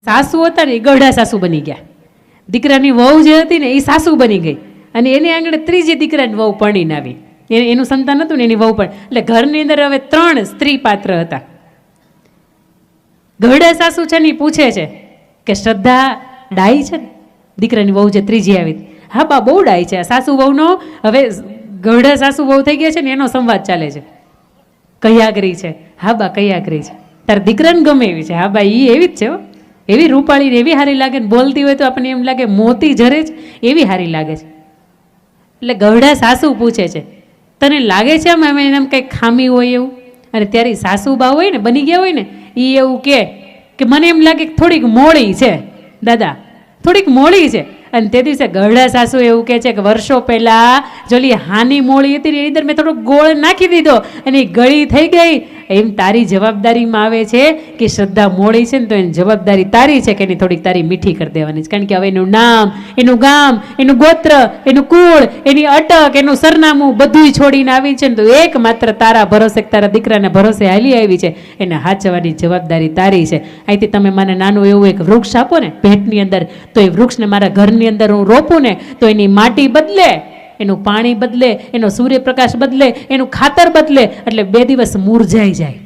સાસુ હતા ને એ ગઢા સાસુ બની ગયા. દીકરાની વહુ જે હતી ને એ સાસુ બની ગઈ અને એની આગળ ત્રીજી દીકરાની વહુ પરણીને આવી. એનું સંતાન હતું ને એની વહુ પણ. એટલે ઘરની અંદર હવે 3 સ્ત્રી પાત્ર હતા. ગઢા સાસુ છે ને એ પૂછે છે કે શ્રદ્ધા ડાઈ છે ને? દીકરાની વહુ જે ત્રીજી આવી, હા બા બહુ ડાઈ છે. સાસુ વહુનો હવે ગઢા સાસુ વહુ થઈ ગયા છે ને એનો સંવાદ ચાલે છે. કઈ આગરી છે? હા બા કઈ આગરી છે? તારે દીકરાને ગમે એવી છે? હા બા એ એવી જ છે હો, એવી રૂપાળી ને એવી હારી લાગે ને બોલતી હોય તો આપણને એમ લાગે મોતી જરે જ એવી હારી લાગે છે. એટલે ગઢા સાસુ પૂછે છે તને લાગે છે આમ એમ કંઈક ખામી હોય એવું? અને ત્યારે સાસુબા હોય ને બની ગયા હોય ને એ એવું કે મને એમ લાગે કે થોડીક મોડી છે દાદા, થોડીક મોડી છે. અને તે દિવસે ગઢા સાસુ એવું કહે છે કે વર્ષો પહેલાં જોલી હાની મોળી હતી ને એની અંદર મેં થોડો ગોળ નાખી દીધો અને એ ગળી થઈ ગઈ. એમ તારી જવાબદારીમાં આવે છે કે શ્રદ્ધા મોળી છે ને તો એની જવાબદારી તારી છે કે એની થોડીક તારી મીઠી કરી દેવાની છે. કારણ કે હવે એનું નામ, એનું ગામ, એનું ગોત્ર, એનું કુળ, એની અટક, એનું સરનામું બધુંય છોડીને આવી છે ને તો એકમાત્ર તારા ભરોસે, તારા દીકરાના ભરોસે હાલી આવી છે. એને હાચવાની જવાબદારી તારી છે. અહીંથી તમે મને નાનું એવું એક વૃક્ષ આપો ને ભેટની અંદર, તો એ વૃક્ષને મારા ઘરની અંદર હું રોપું ને તો એની માટી બદલે, એનું પાણી બદલે, એનો સૂર્યપ્રકાશ બદલે, એનું ખાતર બદલે, એટલે 2 દિવસ મુરઝાઈ જાય.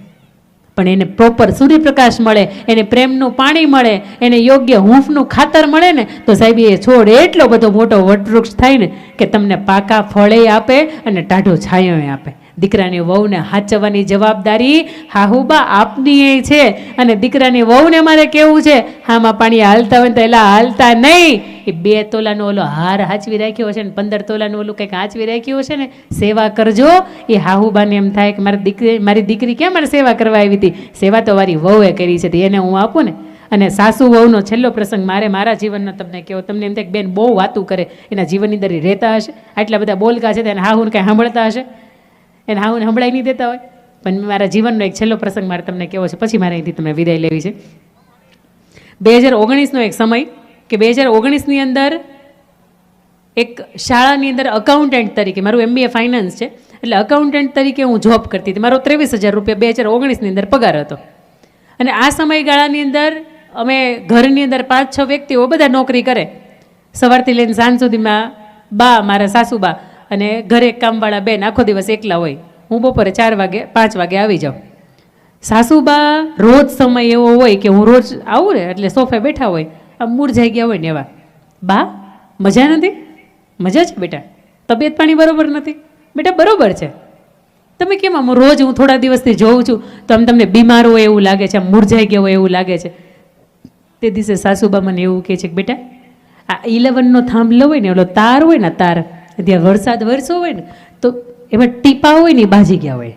પણ એને પ્રોપર સૂર્યપ્રકાશ મળે, એને પ્રેમનું પાણી મળે, એને યોગ્ય હૂંફનું ખાતર મળે ને તો સાહેબ એ છોડ એટલો બધો મોટો વટવૃક્ષ થાય ને કે તમને પાકા ફળે આપે અને ટાઢો છાંયો આપે. દીકરાની વહુને હાચવવાની જવાબદારી હાહુબા આપની એ છે. અને દીકરાની વહુને મારે કેવું છે, હામાં પાણી હાલતા હોય તો એલા હાલતા નહીં. એ 2 તોલાનો ઓલો હાર હાચવી રાખ્યો છે ને 15 તોલાનું ઓલું કંઈક હાચવી રાખ્યું છે ને, સેવા કરજો. એ હાહુબાને એમ થાય કે મારી દીકરી ક્યાં મારે સેવા કરવા આવી હતી? સેવા તો મારી વહુએ કરી છે, એને હું આપું ને. અને સાસુ વહુનો છેલ્લો પ્રસંગ મારા જીવનનો તમને કહો. તમને એમ થાય કે બેન બહુ વાતું કરે, એના જીવનની અંદર રહેતા હશે, આટલા બધા બોલકા છે તેને હાહુને કાંઈ સાંભળતા હશે, એને હાહુને સંભળાઈ નહીં દેતા હોય. પણ મારા જીવનનો એક છેલ્લો પ્રસંગ મારે તમને કહેવો છે, પછી મારે અહીંથી તમને વિદાય લેવી છે. 2019નો એક સમય કે 2019ની અંદર એક શાળાની અંદર અકાઉન્ટન્ટ તરીકે, મારું MBA ફાઇનાન્સ છે એટલે અકાઉન્ટન્ટ તરીકે હું જોબ કરતી હતી. મારો 23,000 રૂપિયા 2019ની અંદર પગાર હતો. અને આ સમયગાળાની અંદર અમે ઘરની અંદર 5-6 વ્યક્તિઓ બધા નોકરી કરે. સવારથી લઈને સાંજ સુધીમાં બા, મારા સાસુબા અને ઘરે કામવાળા બેન આખો દિવસ એકલા હોય. હું બપોરે 4 વાગે 5 વાગે આવી જાઉં. સાસુબા રોજ સમય એવો હોય કે હું રોજ આવું ને એટલે સોફે બેઠા હોય, આમ મૂરઝાઈ ગયા હોય ને એવા, બા મજા નથી? મજા છે બેટા? તબિયત પાણી બરોબર નથી? બેટા બરોબર છે. તમે કેમ આમ રોજ હું થોડા દિવસથી જોઉં છું તો આમ તમને બીમાર હોય એવું લાગે છે, આમ મૂરઝાઈ ગયા હોય એવું લાગે છે. તે દિવસે સાસુબા મને એવું કહે છે કે બેટા આ 11નો થાંભલો હોય ને, ઓલો તાર હોય ને, તાર ત્યાં વરસાદ વરસો હોય ને તો એમાં ટીપા હોય ને બાજી ગયા હોય.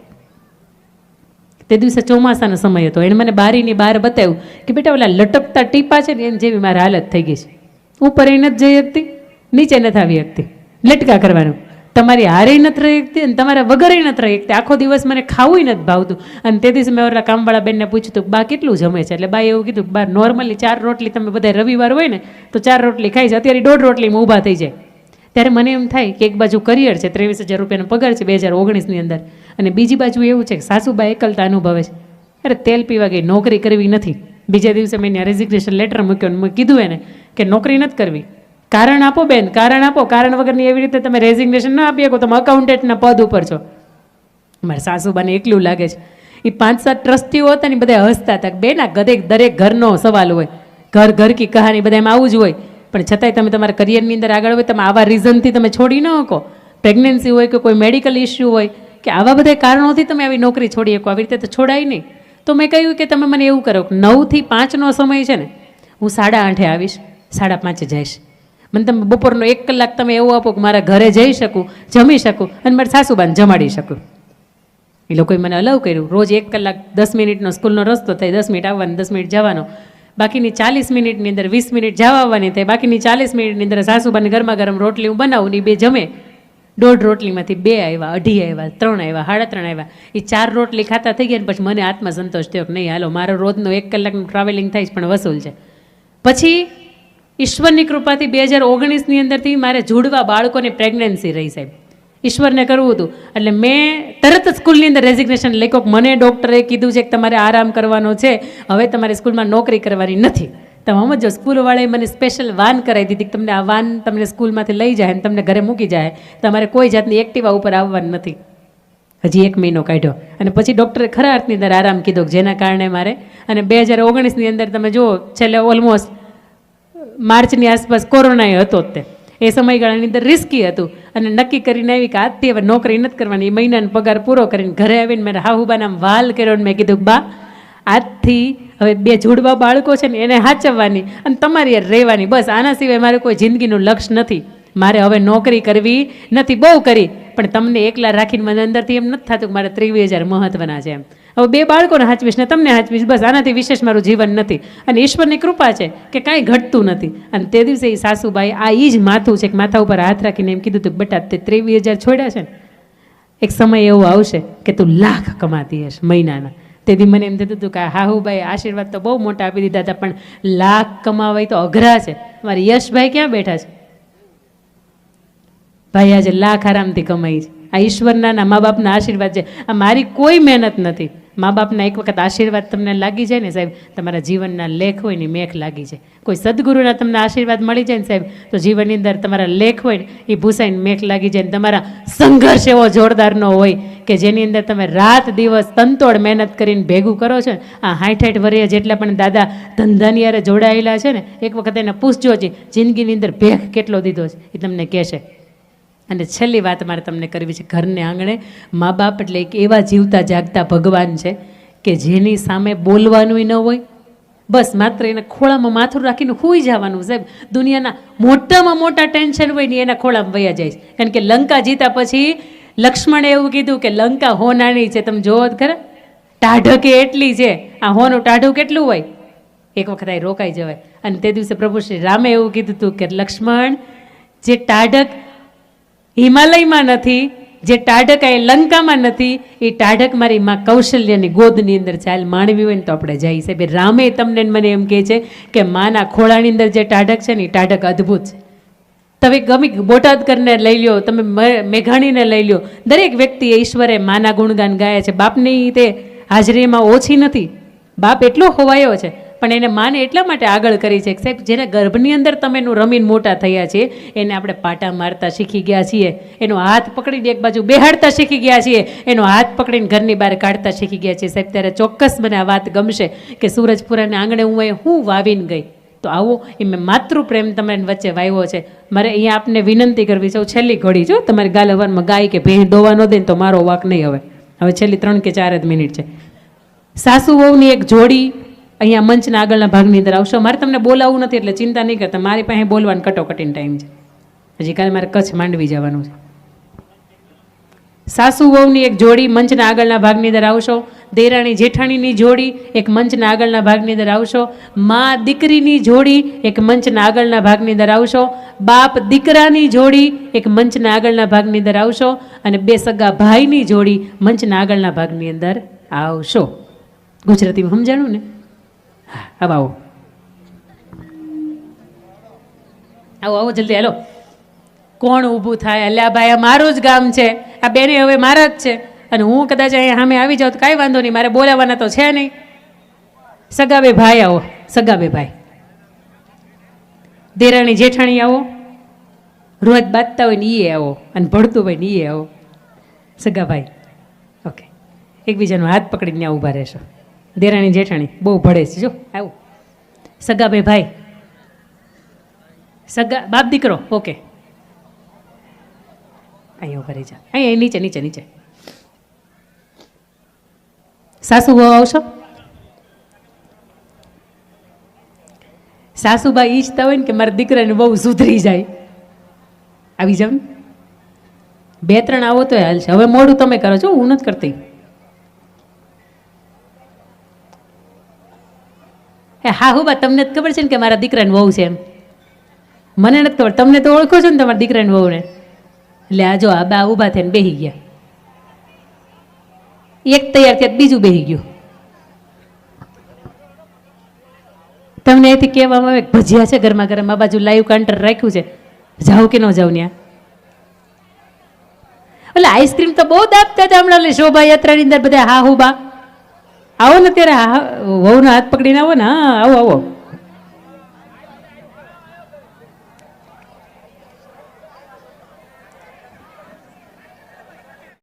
તે દિવસે ચોમાસાનો સમય હતો. એને મને બારીની બહાર બતાવ્યું કે બેટા ઓલા લટકતા ટીપા છે ને એની જેવી મારી હાલત થઈ ગઈ છે. ઉપર એ નથી જઈ શકતી, નીચે નથી આવી શકતી, લટકા કરવાનું. તમારી હારે નથી રહી શકતી અને તમારા વગરે નથી રહી શકતી. આખો દિવસ મને ખાવું નથી ભાવતું. અને તે દિવસે મેં ઓલા કામવાળા બેનને પૂછ્યું હતું બા કેટલું જમે છે? એટલે બા એવું કીધું બા નોર્મલી 4 રોટલી તમે બધા રવિવાર હોય ને તો 4 રોટલી ખાઈ છે, અત્યારે 1.5 રોટલીમાં ઊભા થઈ જાય. ત્યારે મને એમ થાય કે એક બાજુ કરિયર છે, 23,000 રૂપિયાનો પગાર છે 2019ની અંદર, અને બીજી બાજુ એવું છે કે સાસુબા એકલતા અનુભવે છે. અરે તેલ પીવા ગઈ, નોકરી કરવી નથી. બીજા દિવસે મેં રેઝિગ્નેશન લેટર મૂક્યો અને મેં કીધું એને કે નોકરી નથી કરવી. કારણ આપો બેન, કારણ આપો. કારણ વગરની એવી રીતે તમે રેઝિગ્નેશન ના આપી શકો, તમે અકાઉન્ટન્ટના પદ ઉપર છો. મારા સાસુબાને એકલું લાગે છે. એ 5-7 ટ્રસ્ટીઓ હતા ને બધા હસતા હતા. બેન આ દરેક ઘરનો સવાલ હોય, ઘર કી કહાની બધા એમાં આવું જ હોય. પણ છતાંય તમે તમારા કરિયરની અંદર આગળ હોય, તમે આવા રીઝનથી તમે છોડી ન શકો. પ્રેગ્નન્સી હોય કે કોઈ મેડિકલ ઇસ્યુ હોય કે આવા બધા કારણોથી તમે આવી નોકરી છોડી શકો. આવી રીતે તો છોડાય નહીં. તો મેં કહ્યું કે તમે મને એવું કરો 9 થી 5નો સમય છે ને, હું 8:30 આવીશ, 5:30 જઈશ. મને તમે બપોરનો 1 કલાક તમે એવું આપો કે મારા ઘરે જઈ શકું, જમી શકું અને મારા સાસુબાને જમાડી શકું. એ લોકોએ મને અલાવ કર્યું. રોજ 1 કલાક 10 મિનિટનો સ્કૂલનો રસ્તો થાય, 10 મિનિટ આવવાનો, 10 મિનિટ જવાનો. બાકીની 40 મિનિટની અંદર 20 મિનિટ જવા આવવાની થાય. બાકીની 40 મિનિટની અંદર સાસુબાને ગરમા ગરમ રોટલી હું બનાવું ને 2 જમે. 1.5 રોટલીમાંથી 2 આવ્યા, 2.5 આવ્યા, 3 આવ્યા, 3.5 આવ્યા. એ 4 રોટલી ખાતા થઈ ગયા ને પછી મને આત્મસંતોષ થયો કે નહીં હાલો મારો રોજનો 1 કલાકનું ટ્રાવેલિંગ થાય પણ વસૂલ છે. પછી ઈશ્વરની કૃપાથી 2019ની અંદરથી મારે જુડવા બાળકોની પ્રેગ્નન્સી રહી સાહેબ. ઈશ્વરને કરવું હતું એટલે મેં તરત જ સ્કૂલની અંદર રેઝિગ્નેશન લખ્યો. મને ડૉક્ટરે કીધું છે કે તમારે આરામ કરવાનો છે, હવે તમારે સ્કૂલમાં નોકરી કરવાની નથી. તમે સમજો, સ્કૂલવાળાએ મને સ્પેશિયલ વાન કરાવી દીધી કે તમને આ વાન તમને સ્કૂલમાંથી લઈ જાય અને તમને ઘરે મૂકી જાય, તમારે કોઈ જાતની એક્ટિવા ઉપર આવવાનું નથી. હજી 1 મહિનો કાઢ્યો અને પછી ડૉક્ટરે ખરા અર્થની અંદર આરામ કીધો, જેના કારણે મારે અને 2019ની અંદર તમે જુઓ છેલ્લે ઓલમોસ્ટ માર્ચની આસપાસ કોરોના હતો જ તે, એ સમયગાળાની અંદર રિસ્કી હતું અને નક્કી કરીને આવી કે આજથી હવે નોકરી નથી કરવાની. એ મહિનાનો પગાર પૂરો કરીને ઘરે આવીને મેં હાહુબાના વાલ કર્યો અને મેં કીધું, બા આજથી હવે 2 જુડવા બાળકો છે ને એને હાચવવાની અને તમારી યાર રહેવાની, બસ આના સિવાય મારે કોઈ જિંદગીનું લક્ષ્ય નથી. મારે હવે નોકરી કરવી નથી, બહુ કરી પણ તમને એકલા રાખીને મને અંદરથી એમ નથી થતું કે મારે 23,000 મહત્વના છે એમ. હવે 2 બાળકોને હાચવીશ ને તમને હાચવીશ, બસ આનાથી વિશેષ મારું જીવન નથી. અને ઈશ્વરની કૃપા છે કે કાંઈ ઘટતું નથી. અને તે દિવસે એ સાસુબાઈ આ એ જ માથું છે કે માથા ઉપર હાથ રાખીને એમ કીધું હતું કે બેટા તે 23,000 છોડ્યા છે ને, એક સમય એવો આવશે કે તું લાખ કમાતી હશ મહિનાના. તેથી મને એમ થતું હતું કે હાહુભાઈ આશીર્વાદ તો બહુ મોટા આપી દીધા હતા, પણ લાખ કમાવાય તો અઘરા છે. મારી યશભાઈ ક્યાં બેઠા છે? ભાઈ આજે લાખ આરામથી કમાઈ છે. આ ઈશ્વરના મા બાપના આશીર્વાદ છે. આ મારી કોઈ મહેનત નથી. મા બાપના એક વખત આશીર્વાદ તમને લાગી જાય ને સાહેબ, તમારા જીવનના લેખ હોય ને મેખ લાગી જાય. કોઈ સદગુરુના તમને આશીર્વાદ મળી જાય ને સાહેબ, તો જીવનની અંદર તમારા લેખ હોય ને એ ભૂસાઈને મેખ લાગી જાય. ને તમારા સંઘર્ષ એવો જોરદારનો હોય કે જેની અંદર તમે રાત દિવસ તનતોડ મહેનત કરીને ભેગું કરો છો. આ 60 વર્ષ જેટલા પણ દાદા ધંધાની યારે જોડાયેલા છે ને, એક વખત એને પૂછજો છે જિંદગીની અંદર ભેખ કેટલો દીધો છે, એ તમને કહેશે. અને છેલ્લી વાત મારે તમને કરવી છે, ઘરને આંગણે મા બાપ એટલે એક એવા જીવતા જાગતા ભગવાન છે કે જેની સામે બોલવાનું ન હોય, બસ માત્ર એના ખોળામાં માથું રાખીને સૂઈ જવાનું. સાહેબ દુનિયાના મોટામાં મોટા ટેન્શન હોય ને એના ખોળામાં વયા જાય છે. કારણ કે લંકા જીતા પછી લક્ષ્મણે એવું કીધું કે લંકા હોનાની છે, તમે જોવો જ ખરા, ટાઢકે એટલી છે. આ હોનું ટાઢું કેટલું હોય, એક વખત આ રોકાઈ જવાય. અને તે દિવસે પ્રભુ શ્રી રામે એવું કીધું હતું કે લક્ષ્મણ, જે ટાઢક હિમાલયમાં નથી, જે ટાઢક એ લંકામાં નથી, એ ટાઢક મારી માં કૌશલ્યની ગોદની અંદર ચાલ માણવી હોય ને તો આપણે જઈ. સાહેબ રામે તમને મને એમ કહે છે કે માના ખોળાની અંદર જે ટાઢક છે ને એ ટાઢક અદ્ભુત છે. તમે ગમે બોટાદકરને લઈ લ્યો, તમે મેઘાણીને લઈ લ્યો, દરેક વ્યક્તિ ઈશ્વરે માના ગુણગાન ગાયા છે. બાપની તે હાજરીમાં ઓછી નથી, બાપ એટલો હોવાયો છે, પણ એને માને એટલા માટે આગળ કરી છે કે સાહેબ જેના ગર્ભની અંદર તમે એનું રમીને મોટા થયા છે, એને આપણે પાટા મારતા શીખી ગયા છીએ, એનો હાથ પકડીને એક બાજુ બેહાડતા શીખી ગયા છીએ, એનો હાથ પકડીને ઘરની બહાર કાઢતા શીખી ગયા છીએ. સાહેબ ત્યારે ચોક્કસ મને આ વાત ગમશે કે સૂરજપુરાના આંગણે હું વાવીને ગઈ. તો આવો એ મેં માતૃપ્રેમ તમારી વચ્ચે વાવ્યો છે. મારે અહીંયા આપને વિનંતી કરવી છે, છેલ્લી ઘડી જો તમારી ગાલ હવારમાં ગાય કે ભેં દોવા ન દે ને તો મારો વાક નહીં. હવે છેલ્લી 3 કે 4 જ મિનિટ છે. સાસુ વહુની એક જોડી અહીંયા મંચના આગળના ભાગની અંદર આવશો. મારે તમને બોલાવવું નથી એટલે ચિંતા નહીં કરતા, મારી પાસે બોલવાનો કટોકટીનો ટાઈમ છે. હજી કાલે મારે કચ્છ માંડવી જવાનું છે. સાસુ વહુની એક જોડી મંચના આગળના ભાગની અંદર આવશો. દેરાણી જેઠાણીની જોડી એક મંચના આગળના ભાગની અંદર આવશો. મા દીકરીની જોડી એક મંચના આગળના ભાગની અંદર આવશો. બાપ દીકરાની જોડી એક મંચના આગળના ભાગની અંદર આવશો. અને 2 સગા ભાઈની જોડી મંચના આગળના ભાગની અંદર આવશો. ગુજરાતીમાં સમજાણું ને? હા, આવો આવો આવો જલ્દી હાલો. કોણ ઊભું થાય? અલ્યા ભાઈ આ મારું જ ગામ છે, આ બેને હવે મારા જ છે, અને હું કદાચ અહીંયા સામે આવી જાઉં તો કાંઈ વાંધો નહીં, મારે બોલાવવાના તો છે નહીં. સગા 2 ભાઈ આવો, સગા 2 ભાઈ. દેરાણી જેઠાણી આવો, રોજ બાંધતા હોય ને એ આવો, અને ભળતું હોય ને એ આવો. સગા ભાઈ ઓકે, એકબીજાનો હાથ પકડીને ત્યાં ઊભા રહેશો. દેરાણી જેઠાણી બહુ ભળે છે, જો આવું. સગા 2 ભાઈ, સગા બાપ દીકરો ઓકે, અહીંયા ઉભા રહી જા, અહીંયા નીચે નીચે નીચે. સાસુ બહુ આવશો. સાસુબા ઈચ્છતા હોય ને કે મારા દીકરાને બહુ સુધરી જાય, આવી જાવ ને. 2-3 આવો તો હાલ છે. હવે મોડું તમે કરો છો, હું નથી કરતી. હા હું બા તમને જ ખબર છે ને કે મારા દીકરાને વહુ છે એમ, મને નથી ખબર. તમને તો ઓળખો છો ને તમારા દીકરાને વહુને. એટલે આ જો આ બા ઊભા થઈને બેસી ગયા, એક તૈયાર થયા બીજું બેસી ગયું. તમને એથી કહેવામાં આવે ભજીયા છે ગરમા ગરમ, આ બાજુ લાઈવ કાઉન્ટર રાખ્યું છે, જાવ કે ન જાવ ત્યાં. એટલે આઈસ્ક્રીમ તો બહુ દાબતા હતા હમણાં શોભાયાત્રાની અંદર બધા. હા હું બા આવો ને ત્યારે વહુનો હાથ પકડીને આવો ને. હા આવો આવો.